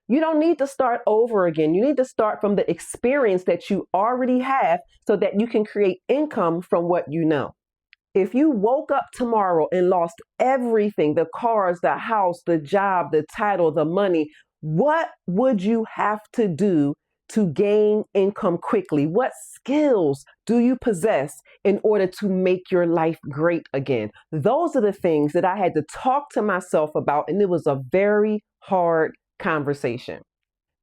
You don't need to start over again. You need to start from the experience that you already have so that you can create income from what you know. If you woke up tomorrow and lost everything, the cars, the house, the job, the title, the money, what would you have to do to gain income quickly? What skills do you possess in order to make your life great again? Those are the things that I had to talk to myself about, and it was a very hard conversation.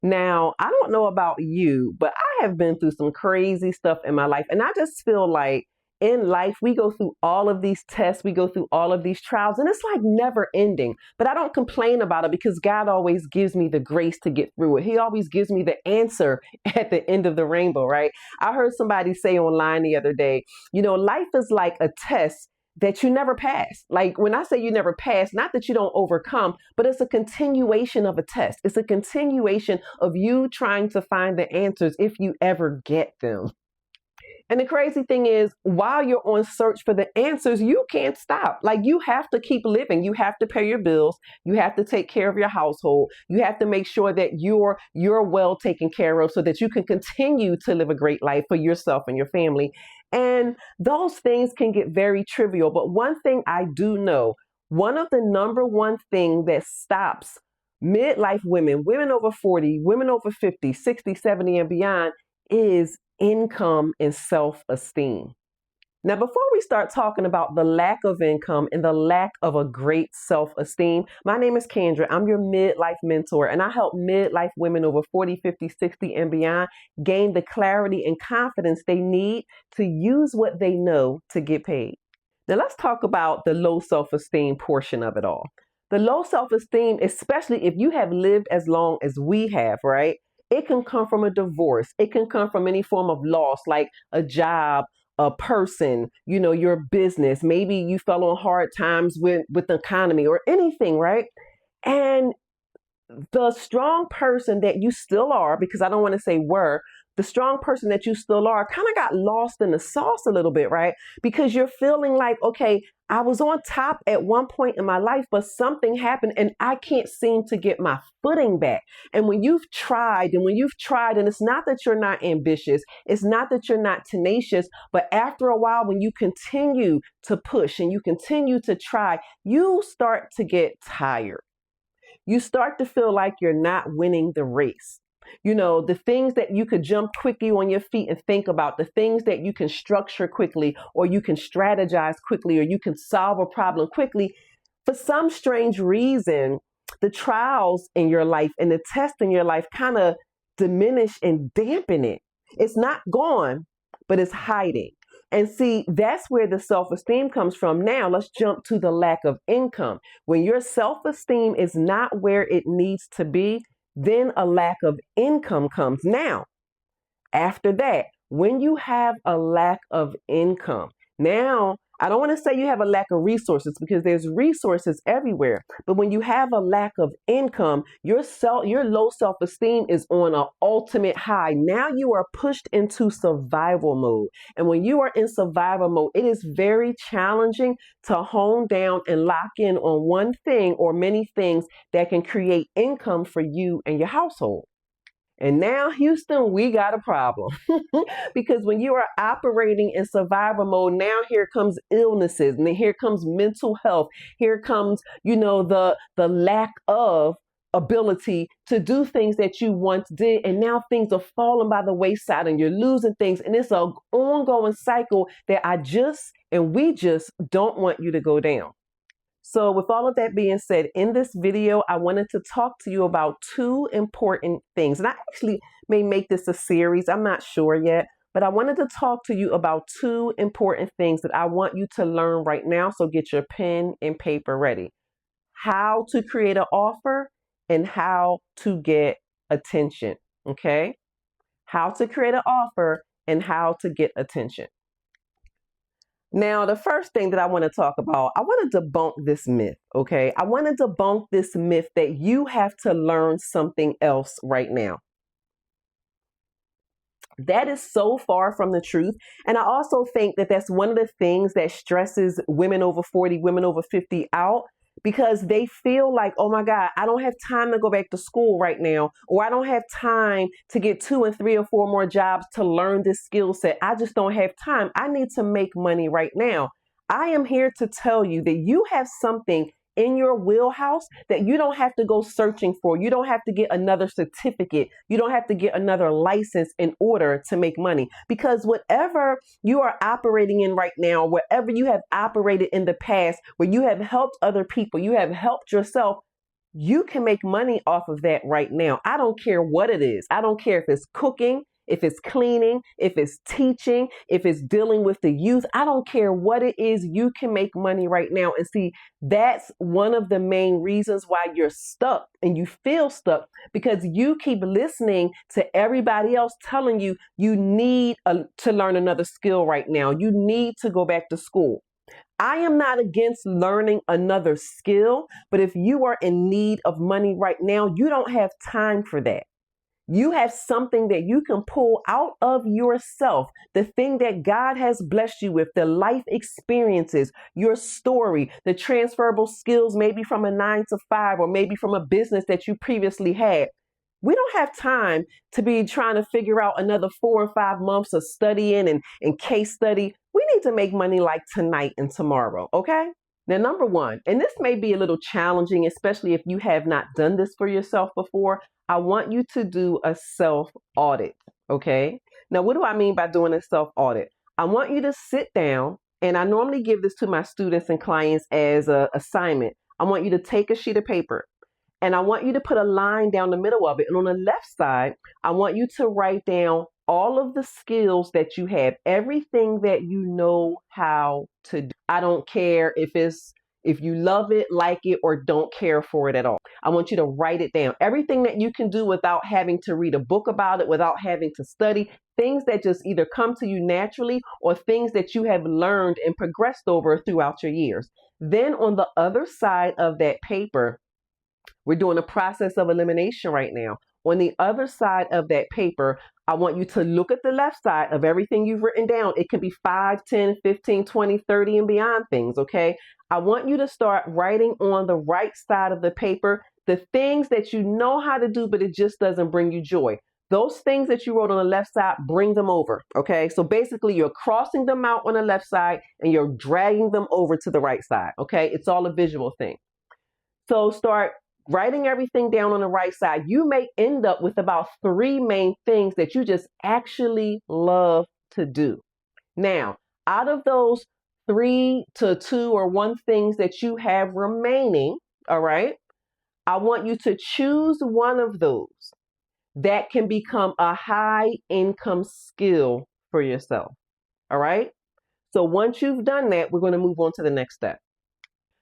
Now, I don't know about you, but I have been through some crazy stuff in my life, and I just feel like in life, we go through all of these tests, we go through all of these trials, and it's like never ending. But I don't complain about it because God always gives me the grace to get through it. He always gives me the answer at the end of the rainbow, right? I heard somebody say online the other day, life is like a test that you never pass. Like when I say you never pass, not that you don't overcome, but it's a continuation of a test. It's a continuation of you trying to find the answers if you ever get them. And the crazy thing is, while you're on search for the answers, you can't stop. Like you have to keep living. You have to pay your bills. You have to take care of your household. You have to make sure that you're well taken care of so that you can continue to live a great life for yourself and your family. And those things can get very trivial. But one thing I do know, one of the number one thing that stops midlife women, women over 40, women over 50, 60, 70, and beyond is income and self-esteem. Now, before we start talking about the lack of income and the lack of a great self-esteem, my name is Kendra. I'm your midlife mentor, and I help midlife women over 40, 50, 60, and beyond gain the clarity and confidence they need to use what they know to get paid. Now, let's talk about the low self-esteem portion of it all. The low self-esteem, especially if you have lived as long as we have, right? It can come from a divorce. It can come from any form of loss, like a job, a person, your business. Maybe you fell on hard times with the economy or anything, right? And the strong person that you still are, because I don't want to say were, the strong person that you still are kind of got lost in the sauce a little bit, right? Because you're feeling like, okay, I was on top at one point in my life, but something happened and I can't seem to get my footing back. And when you've tried, and it's not that you're not ambitious, it's not that you're not tenacious, but after a while, when you continue to push and you continue to try, you start to get tired. You start to feel like you're not winning the race. The things that you could jump quickly on your feet and think about, the things that you can structure quickly, or you can strategize quickly, or you can solve a problem quickly. For some strange reason, the trials in your life and the tests in your life kind of diminish and dampen it. It's not gone, but it's hiding. And see, that's where the self-esteem comes from. Now, let's jump to the lack of income. When your self-esteem is not where it needs to be, then a lack of income comes. Now, after that, when you have a lack of income, now, I don't want to say you have a lack of resources because there's resources everywhere. But when you have a lack of income, your low self-esteem is on an ultimate high. Now you are pushed into survival mode. And when you are in survival mode, it is very challenging to hone down and lock in on one thing or many things that can create income for you and your household. And now, Houston, we got a problem because when you are operating in survival mode, now here comes illnesses, and then here comes mental health. Here comes, the lack of ability to do things that you once did. And now things are falling by the wayside and you're losing things. And it's an ongoing cycle that we just don't want you to go down. So with all of that being said, in this video, I wanted to talk to you about two important things. And I actually may make this a series. I'm not sure yet, but I wanted to talk to you about two important things that I want you to learn right now. So get your pen and paper ready. How to create an offer and how to get attention. Okay? How to create an offer and how to get attention. Now, the first thing that I want to talk about, I want to debunk this myth, okay? I want to debunk this myth that you have to learn something else right now. That is so far from the truth. And I also think that that's one of the things that stresses women over 40, women over 50 out, because they feel like, oh my God, I don't have time to go back to school right now, or I don't have time to get 2 and 3 or 4 more jobs to learn this skill set. I just don't have time. I need to make money right now. I am here to tell you that you have something in your wheelhouse that you don't have to go searching for. You don't have to get another certificate. You don't have to get another license in order to make money, because whatever you are operating in right now, wherever you have operated in the past, where you have helped other people, you have helped yourself, you can make money off of that right now. I don't care what it is. I don't care if it's cooking, if it's cleaning, if it's teaching, if it's dealing with the youth. I don't care what it is. You can make money right now. And see, that's one of the main reasons why you're stuck and you feel stuck, because you keep listening to everybody else telling you you need to learn another skill right now. You need to go back to school. I am not against learning another skill, but if you are in need of money right now, you don't have time for that. You have something that you can pull out of yourself, the thing that God has blessed you with, the life experiences, your story, the transferable skills, maybe from a 9 to 5 or maybe from a business that you previously had. We don't have time to be trying to figure out another 4 or 5 months of studying and case study. We need to make money like tonight and tomorrow, okay? Now, number one, and this may be a little challenging, especially if you have not done this for yourself before, I want you to do a self-audit, okay? Now, what do I mean by doing a self-audit? I want you to sit down, and I normally give this to my students and clients as an assignment. I want you to take a sheet of paper, and I want you to put a line down the middle of it. And on the left side, I want you to write down all of the skills that you have, everything that you know how to do. I don't care if you love it, like it, or don't care for it at all. I want you to write it down. Everything that you can do without having to read a book about it, without having to study, things that just either come to you naturally or things that you have learned and progressed over throughout your years. Then on the other side of that paper, we're doing a process of elimination right now. On the other side of that paper, I want you to look at the left side of everything you've written down. It can be 5, 10, 15, 20, 30 and beyond things, okay? I want you to start writing on the right side of the paper the things that you know how to do, but it just doesn't bring you joy. Those things that you wrote on the left side, bring them over, okay? So basically, you're crossing them out on the left side and you're dragging them over to the right side, okay? It's all a visual thing. So start writing everything down on the right side. You may end up with about 3 main things that you just actually love to do. Now, out of those 3 to 2 or 1 things that you have remaining, all right, I want you to choose one of those that can become a high income skill for yourself. All right. So once you've done that, we're going to move on to the next step.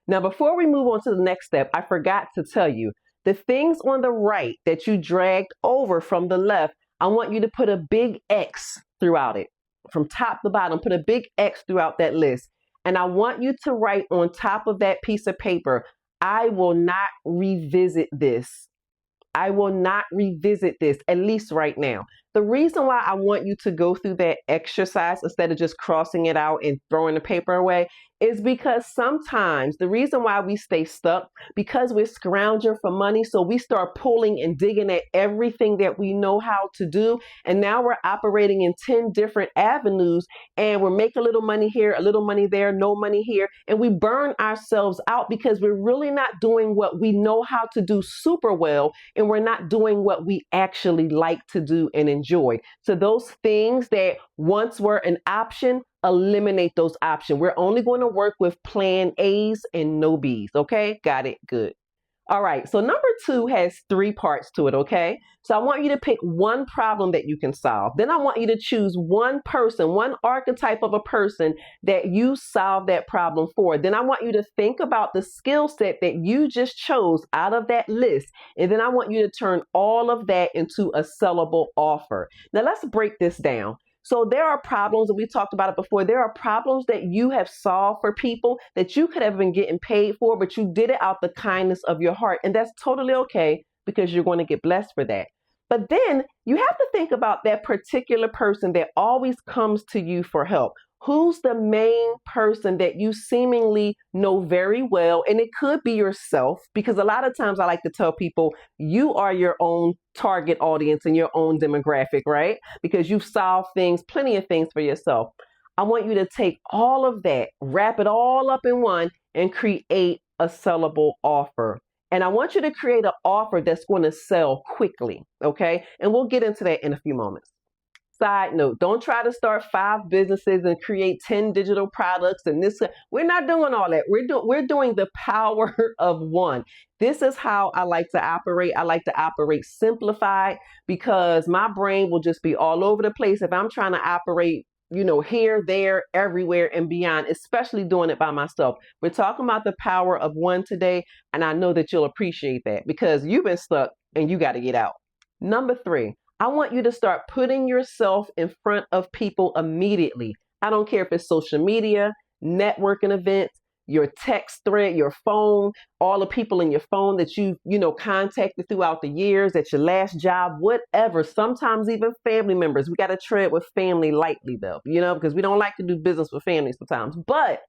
Now, before we move on to the next step, I forgot to tell you the things on the right that you dragged over from the left. I want you to put a big X throughout it from top to bottom. Put a big X throughout that list. And I want you to write on top of that piece of paper, I will not revisit this. I will not revisit this, at least right now. The reason why I want you to go through that exercise instead of just crossing it out and throwing the paper away is because sometimes the reason why we stay stuck, because we're scrounging for money, so we start pulling and digging at everything that we know how to do. And now we're operating in 10 different avenues and we're making a little money here, a little money there, no money here. And we burn ourselves out because we're really not doing what we know how to do super well. And we're not doing what we actually like to do and enjoy. So those things that once were an option, eliminate those options. We're only going to work with plan A's and no B's. Okay, got it. Good. All right. So number 2 has 3 parts to it. Okay. So I want you to pick one problem that you can solve. Then I want you to choose one person, one archetype of a person that you solve that problem for. Then I want you to think about the skill set that you just chose out of that list. And then I want you to turn all of that into a sellable offer. Now let's break this down. So there are problems, and we talked about it before, there are problems that you have solved for people that you could have been getting paid for, but you did it out the kindness of your heart. And that's totally okay because you're going to get blessed for that. But then you have to think about that particular person that always comes to you for help. Who's the main person that you seemingly know very well? And it could be yourself, because a lot of times I like to tell people you are your own target audience and your own demographic, right? Because you've solved plenty of things for yourself. I want you to take all of that, wrap it all up in one, and create a sellable offer. And I want you to create an offer that's going to sell quickly, okay? And we'll get into that in a few moments. Side note, don't try to start 5 businesses and create 10 digital products and this. We're not doing all that. We're doing the power of one. This is how I like to operate. I like to operate simplified, because my brain will just be all over the place if I'm trying to operate, here, there, everywhere, and beyond, especially doing it by myself. We're talking about the power of one today, and I know that you'll appreciate that, because you've been stuck and you got to get out. Number 3, I want you to start putting yourself in front of people immediately. I don't care if it's social media, networking events, your text thread, your phone, all the people in your phone that you contacted throughout the years, at your last job, whatever. Sometimes even family members. We got to tread with family lightly though, because we don't like to do business with family sometimes. But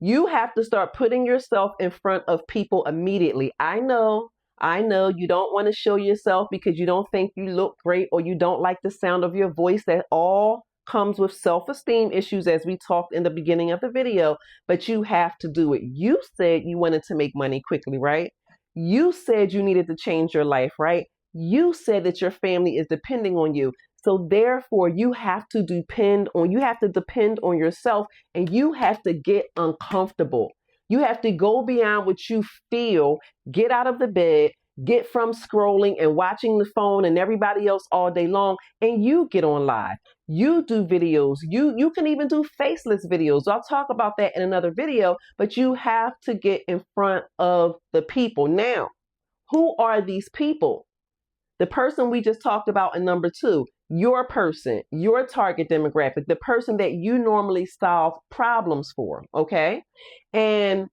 you have to start putting yourself in front of people immediately. I know you don't want to show yourself because you don't think you look great, or you don't like the sound of your voice. That all comes with self-esteem issues, as we talked in the beginning of the video, but you have to do it. You said you wanted to make money quickly, right? You said you needed to change your life, right? You said that your family is depending on you. So therefore, you have to depend on yourself, and you have to get uncomfortable. You have to go beyond what you feel, get out of the bed, get from scrolling and watching the phone and everybody else all day long, and you get on live. You do videos. You can even do faceless videos. I'll talk about that in another video, but you have to get in front of the people. Now, who are these people? The person we just talked about in number 2, your person, your target demographic, the person that you normally solve problems for, okay? And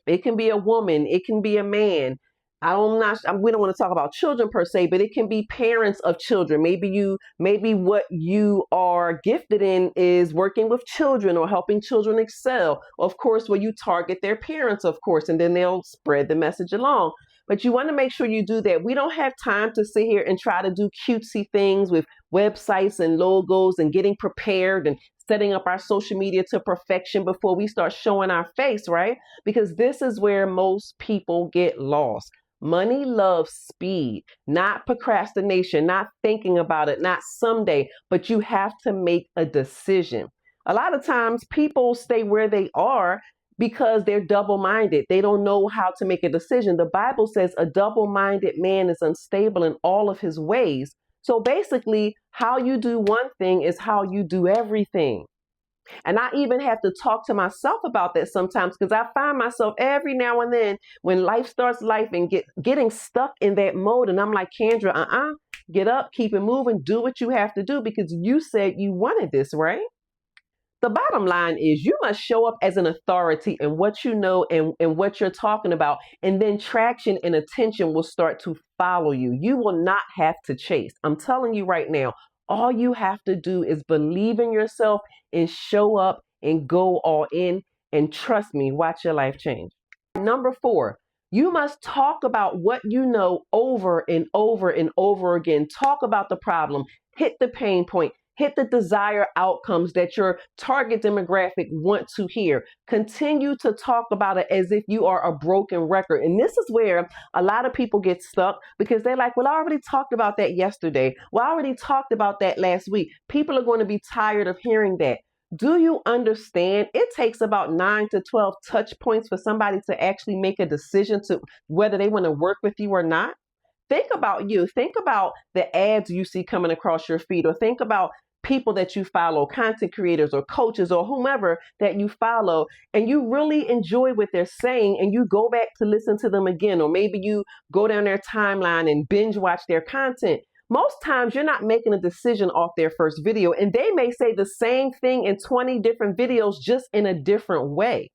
it can be a woman, it can be a man. We don't want to talk about children per se, but it can be parents of children. Maybe what you are gifted in is working with children or helping children excel. Of course, where you target their parents, of course, and then they'll spread the message along. But you want to make sure you do that. We don't have time to sit here and try to do cutesy things with websites and logos and getting prepared and setting up our social media to perfection before we start showing our face, right? Because this is where most people get lost. Money loves speed, not procrastination, not thinking about it, not someday, but you have to make a decision. A lot of times people stay where they are because they're double-minded. They don't know how to make a decision. The Bible says a double-minded man is unstable in all of his ways. So basically, how you do one thing is how you do everything. And I even have to talk to myself about that sometimes, because I find myself every now and then when life starts life and getting stuck in that mode. And I'm like, Kendra, get up, keep it moving, do what you have to do, because you said you wanted this, right? The bottom line is you must show up as an authority in what you know and what you're talking about, and then traction and attention will start to follow you. You will not have to chase. I'm telling you right now, all you have to do is believe in yourself and show up and go all in, and trust me, watch your life change. Number 4, you must talk about what you know over and over and over again. Talk about the problem, hit the pain point, hit the desired outcomes that your target demographic want to hear. Continue to talk about it as if you are a broken record. And this is where a lot of people get stuck, because they're like, well, I already talked about that yesterday. Well, I already talked about that last week. People are going to be tired of hearing that. Do you understand? It takes about 9 to 12 touch points for somebody to actually make a decision to whether they want to work with you or not. Think about you. Think about the ads you see coming across your feed, or think about people that you follow, content creators or coaches or whomever that you follow, and you really enjoy what they're saying, and you go back to listen to them again, or maybe you go down their timeline and binge watch their content. Most times you're not making a decision off their first video, and they may say the same thing in 20 different videos, just in a different way.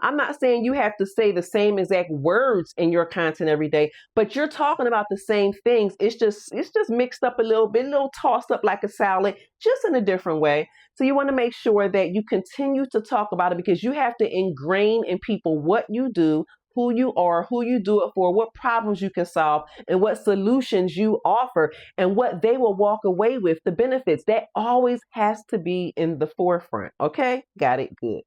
I'm not saying you have to say the same exact words in your content every day, but you're talking about the same things. It's just mixed up a little bit, a little tossed up like a salad, just in a different way. So you want to make sure that you continue to talk about it, because you have to ingrain in people what you do, who you are, who you do it for, what problems you can solve, and what solutions you offer, and what they will walk away with, the benefits. That always has to be in the forefront. Okay? Got it? Good.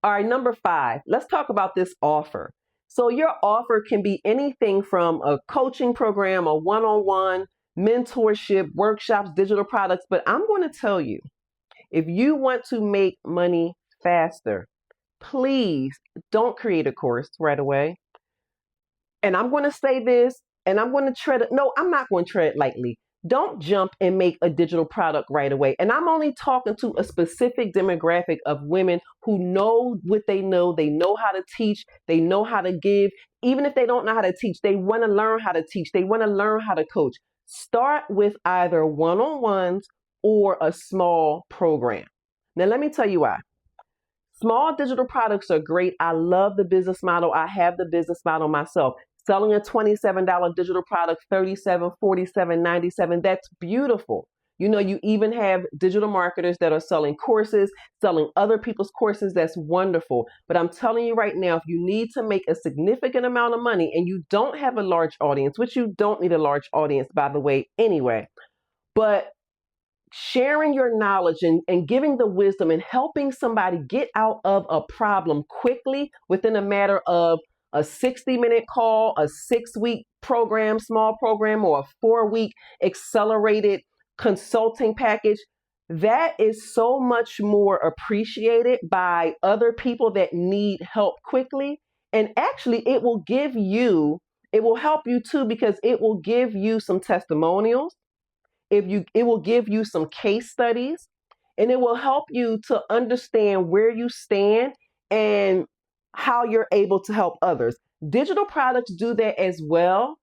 All right, number 5, let's talk about this offer. So your offer can be anything from a coaching program, a one-on-one, mentorship, workshops, digital products. But I'm going to tell you, if you want to make money faster, please don't create a course right away. And I'm going to say this, and I'm going to I'm not going to tread lightly. Don't jump and make a digital product right away. And I'm only talking to a specific demographic of women who know what they know. They know how to teach. They know how to give. Even if they don't know how to teach, they want to learn how to teach. They want to learn how to coach. Start with either one-on-ones or a small program. Now, let me tell you why. Small digital products are great. I love the business model. I have the business model myself. Selling a $27 digital product, $37, $47, $97, that's beautiful. You even have digital marketers that are selling courses, selling other people's courses. That's wonderful. But I'm telling you right now, if you need to make a significant amount of money and you don't have a large audience, which you don't need a large audience, by the way, anyway, but sharing your knowledge and giving the wisdom and helping somebody get out of a problem quickly within a matter of a 60-minute call, a 6-week program, small program, or a 4-week accelerated consulting package, that is so much more appreciated by other people that need help quickly. And actually, it will help you too, because it will give you some testimonials. It will give you some case studies, and it will help you to understand where you stand and how you're able to help others. Digital products do that as well,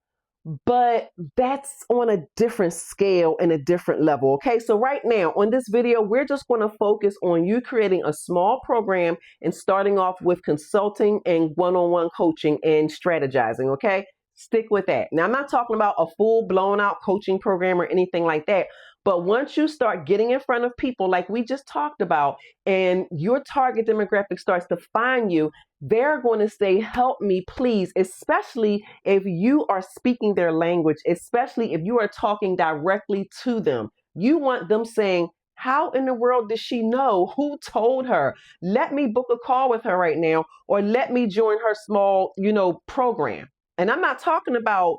but that's on a different scale and a different level. Okay, so right now on this video, we're just going to focus on you creating a small program and starting off with consulting and one-on-one coaching and strategizing. Okay, stick with that. Now, I'm not talking about a full blown out coaching program or anything like that. But once you start getting in front of people like we just talked about, and your target demographic starts to find you, they're going to say, help me, please, especially if you are speaking their language, especially if you are talking directly to them. You want them saying, how in the world does she know? Who told her? Let me book a call with her right now, or let me join her small, program. And I'm not talking about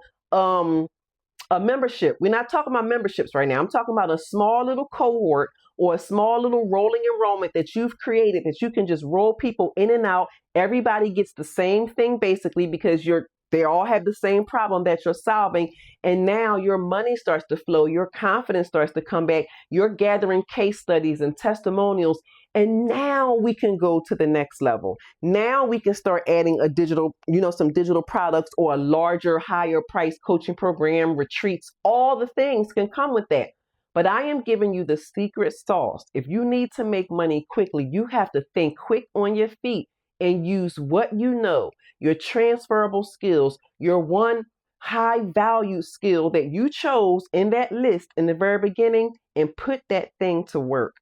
a membership. We're not talking about memberships right now. I'm talking about a small little cohort or a small little rolling enrollment that you've created that you can just roll people in and out. Everybody gets the same thing basically, because they all have the same problem that you're solving. And now your money starts to flow. Your confidence starts to come back. You're gathering case studies and testimonials. And now we can go to the next level. Now we can start adding some digital products, or a larger, higher price coaching program, retreats. All the things can come with that. But I am giving you the secret sauce. If you need to make money quickly, you have to think quick on your feet and use what you know, your transferable skills, your one high value skill that you chose in that list in the very beginning, and put that thing to work.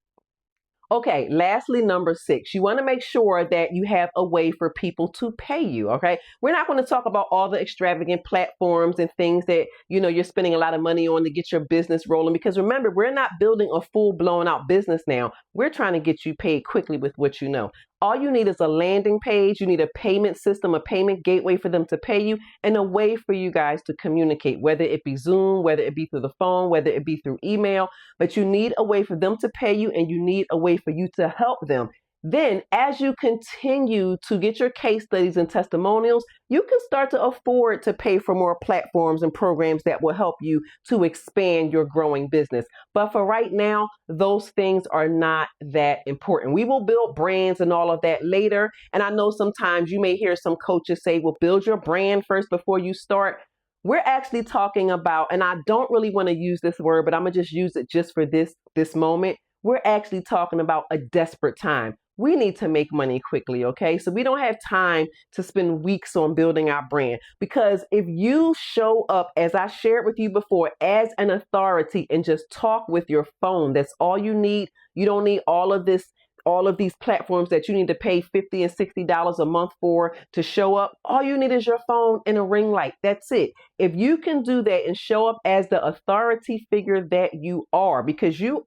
Okay, lastly, number 6, you want to make sure that you have a way for people to pay you, okay? We're not going to talk about all the extravagant platforms and things that, you're spending a lot of money on to get your business rolling, because remember, we're not building a full blown out business now. We're trying to get you paid quickly with what you know. All you need is a landing page. You need a payment system, a payment gateway for them to pay you, and a way for you guys to communicate, whether it be Zoom, whether it be through the phone, whether it be through email. But you need a way for them to pay you, and you need a way for you to help them. Then, as you continue to get your case studies and testimonials, you can start to afford to pay for more platforms and programs that will help you to expand your growing business. But for right now, those things are not that important. We will build brands and all of that later. And I know sometimes you may hear some coaches say, well, build your brand first before you start. We're actually talking about, and I don't really want to use this word, but I'm going to just use it just for this moment. We're actually talking about a desperate time. We need to make money quickly, okay? So we don't have time to spend weeks on building our brand, because if you show up, as I shared with you before, as an authority and just talk with your phone, that's all you need. You don't need all of these platforms that you need to pay $50 and $60 a month for to show up. All you need is your phone and a ring light. That's it. If you can do that and show up as the authority figure that you are, because you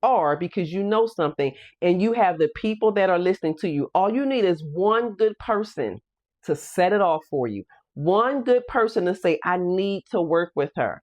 know something, and you have the people that are listening to you, all you need is one good person to set it off for you. One good person to say, I need to work with her.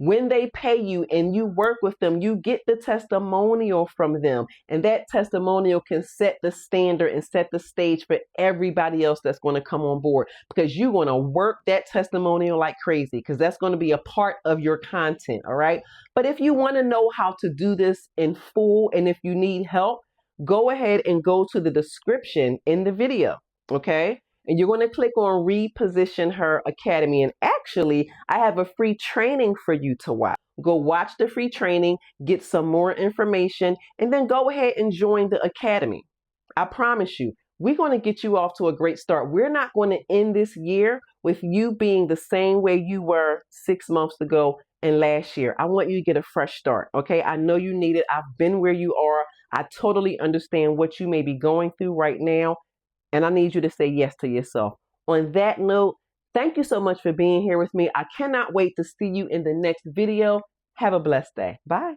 When they pay you and you work with them, you get the testimonial from them. And that testimonial can set the standard and set the stage for everybody else that's going to come on board, because you're going to work that testimonial like crazy, because that's going to be a part of your content. All right. But if you want to know how to do this in full, and if you need help, go ahead and go to the description in the video. Okay. And you're going to click on Reposition Her Academy. And actually, I have a free training for you to watch. Go watch the free training, get some more information, and then go ahead and join the academy. I promise you, we're going to get you off to a great start. We're not going to end this year with you being the same way you were 6 months ago and last year. I want you to get a fresh start. Okay. I know you need it. I've been where you are. I totally understand what you may be going through right now. And I need you to say yes to yourself. On that note, thank you so much for being here with me. I cannot wait to see you in the next video. Have a blessed day. Bye.